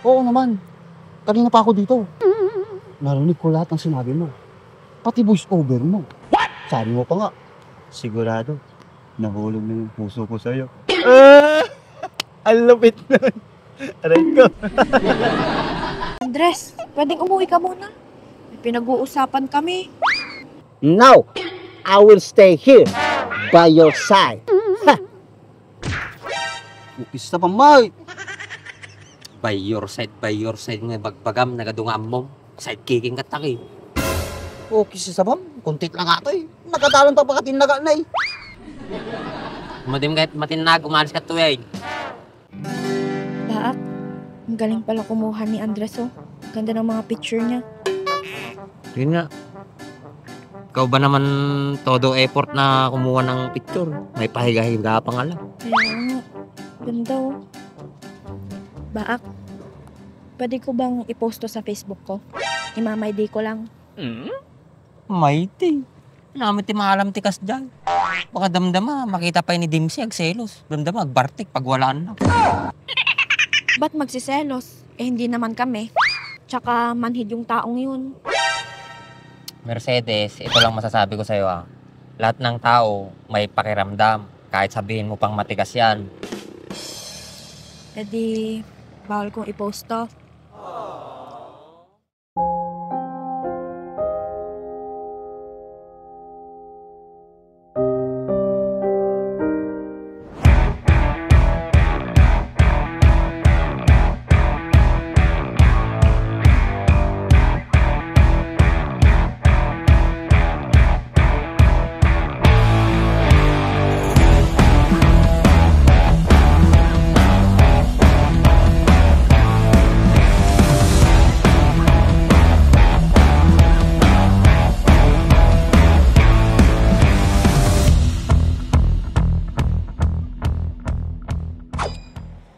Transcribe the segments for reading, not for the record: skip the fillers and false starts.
Oo naman. Kanina pa ako dito. Narinig ko lahat ng sinabi mo. Pati voice over mo. What? Sabi mo pa nga, sigurado, nahulog na yung puso ko sa'yo. Ang lupit nun. Aray ko. Andres, pwedeng umuwi ka muna. May pinag-uusapan kami. No! I will stay here by your side. Isa pa, Mike. By your side nga bagbagam, nagadungam mo. Side kicking kataki. Okay si Sabam, kuntit lang ato eh. Nagkatalang pa pakatinaga na eh. Madim kahit matinag, umalis ka to eh. Baak, ang galing pala kumuha ni Andres oh. Ganda ng mga picture niya. Yun nga. Ikaw ba naman todo effort na kumuha ng picture? May pahiga-higa pa nga lang. Kaya nga, ganda oh. Baak, pwede ko bang i-post to sa Facebook ko? Imamay day ko lang. Mighty. Namin ti maalam ti kas dyan. Baka damdama, makita pa ni Dimsy agselos. Damdama, agbartik pag walaan na. Ba't magsiselos? Eh hindi naman kami. Tsaka manhid yung taong yun. Mercedes, ito lang masasabi ko sa'yo ah. Lahat ng tao may pakiramdam. Kahit sabihin mo pang matigas yan. E di, bawal kong i-post to.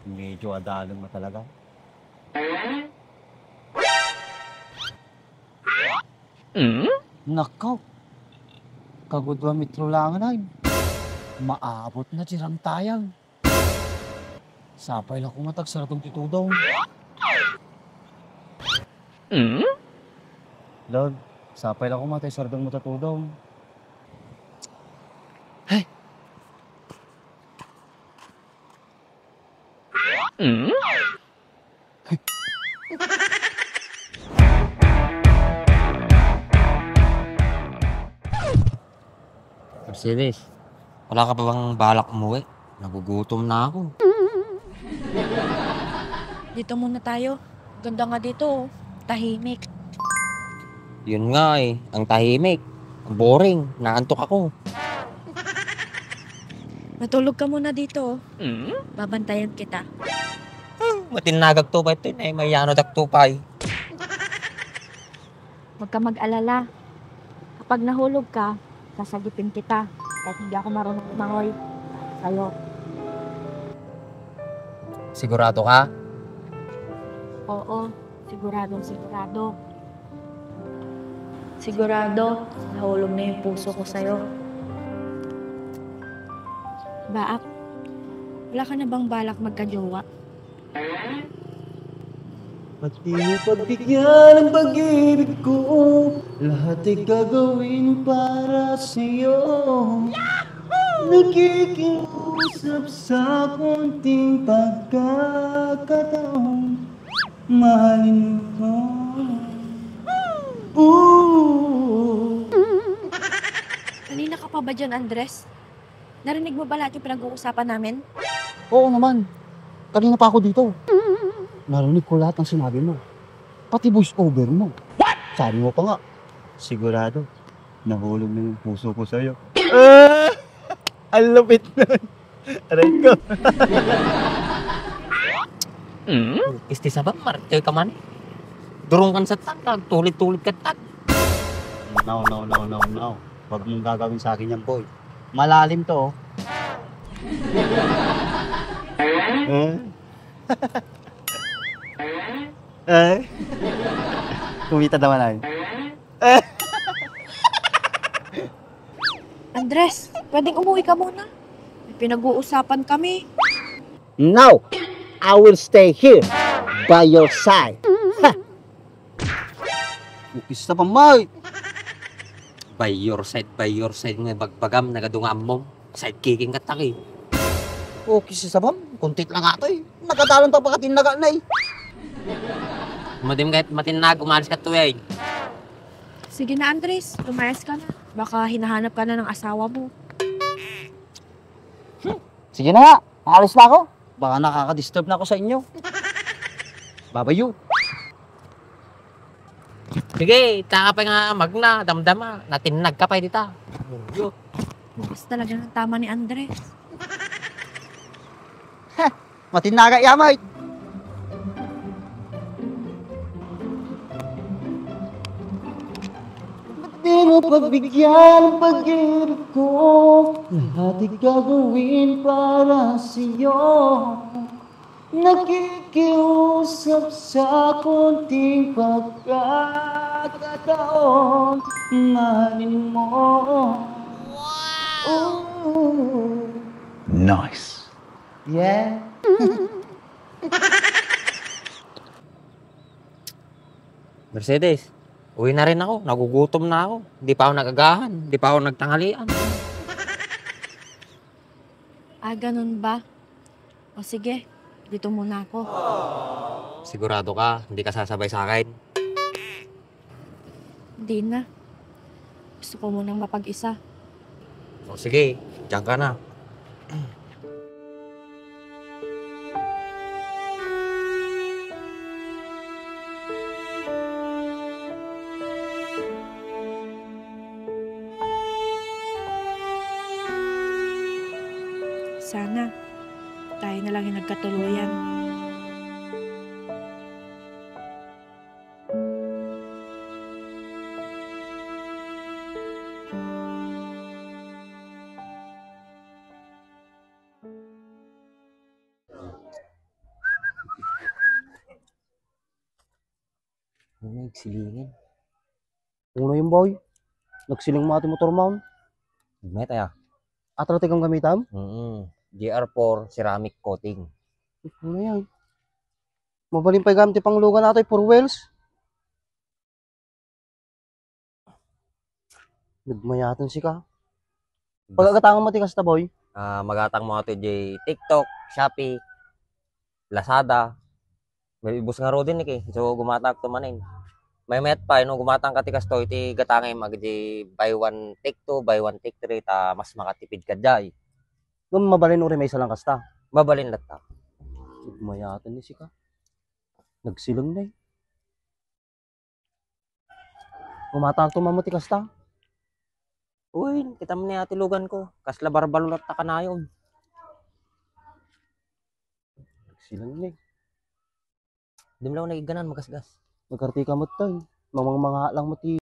Medyo adalang na talaga. Nakaw. Kagudwa metro lang na. Maabot na tirang tayang. Sapay lang kumatag sa ratong titudaw. Lord, sapay lang kumatay sa ratong matatudaw. Hey! Mercedes, wala ka pa bang balak umuwi? Nagugutom na ako. Dito muna tayo. Ganda nga dito oh. Tahimik. Yun nga eh, ang tahimik. Ang boring, naantok ako. Matulog ka muna dito oh. Babantayan kita. Matinagag to pa ito eh, may yano daktupay. Huwag ka mag-alala. Kapag nahulog ka, sasagipin kita. Kahit hindi ako marunong umangoy. Sa'yo. Sigurado ka? Oo, siguradong sigurado. Sigurado, nahulog na yung puso ko sa'yo. Baak, wala ka na bang balak magka-jowa? Pati mo pagbigyan ang pag-ibig ko, lahat ay gagawin para sa'yo. Nakikiusap sa konting pagkakataon, mahalin mo. Kanina ka pa ba dyan, Andres? Narinig mo ba lahat yung pinag-uusapan namin? Oo naman. Kanina pa ako dito. Narinig ko lahat ng sinabi mo. Pati voice over mo. What? Sabi mo pa nga, sigurado, nahulog na yung puso ko sa'yo. Ang lupit nun. Aray ko. Isti sa ba, martir ka man. Durong kan sa tag, tulit-tulit ka tag. No. Huwag mong gagawin sa akin yan, boy. Malalim to, oh. Kumita naman ay. Andres, pwedeng umuwi ka muna. May pinag-uusapan kami. No! I will stay here by your side. Ukis sa pamay. By your side nga bagbagam, nagadungam mo. Sidekicking ka taki. Ukis sa bam. Kuntit lang ato eh. Nagkatalan pa pagkatinaga na eh. Madim kahit matinag, umalis ka to eh. Sige na, Andres. Lumayas ka na. Baka hinahanap ka na ng asawa mo. Sige na nga. Aalis na ako. Baka nakaka-disturb na ako sa inyo. Babayo. Sige, taka pa nga magna, damdama. Natinag ka pa dita. Bukas talaga ng tama ni Andres. Matinaga yamay. Di mo pagbigyan ang pag-ibig ko. Lahat ay gagawin para sa'yo. Nakikiusap sa konting pagkakataon. Mahalin mo. Wow! Nice. Yeah. Mercedes, uwi na rin ako. Nagugutom na ako. Hindi pa ako nagagahan. Hindi pa ako nagtanghalian. Ah, ganun ba? O sige, dito muna ako. Sigurado ka, hindi ka sasabay sa akin. Hindi na. Gusto ko munang mapag-isa. O sige, diyan ka na. Sana, tayo na lang yung nagkatuluyan. Ano nagsilingin? Uno yung boy. Nagsiling mo ating motor mount. May tayo. Atratik ang gamitam. GR4 ceramic coating. Ano yan? Mabaling pa yung gamit pang lugan natin for wheels. Nagmayatan si ka. Pagkakatangan matikas na boy. Magatang mo ito di TikTok, Shopee, Lazada. May ibus nga ro din eh. So gumatak to manin. May met pa no gumatang ka tikas to iti gatangay mag di buy one take two, buy one take three ta mas makatipid ka jay. Nung mabalin uri may isa lang kasta. Mabalin latta. Nagmayatan ni si ka. Nagsilang na eh. Gumatang to mamuti kasta. Uy, kita mo ni ati lugan ko. Kasla barbalot ta kanayon. Nagsilang na eh. Di mo lang nagiganan magasgas. Nagkartika mo tayo. Mga lang mati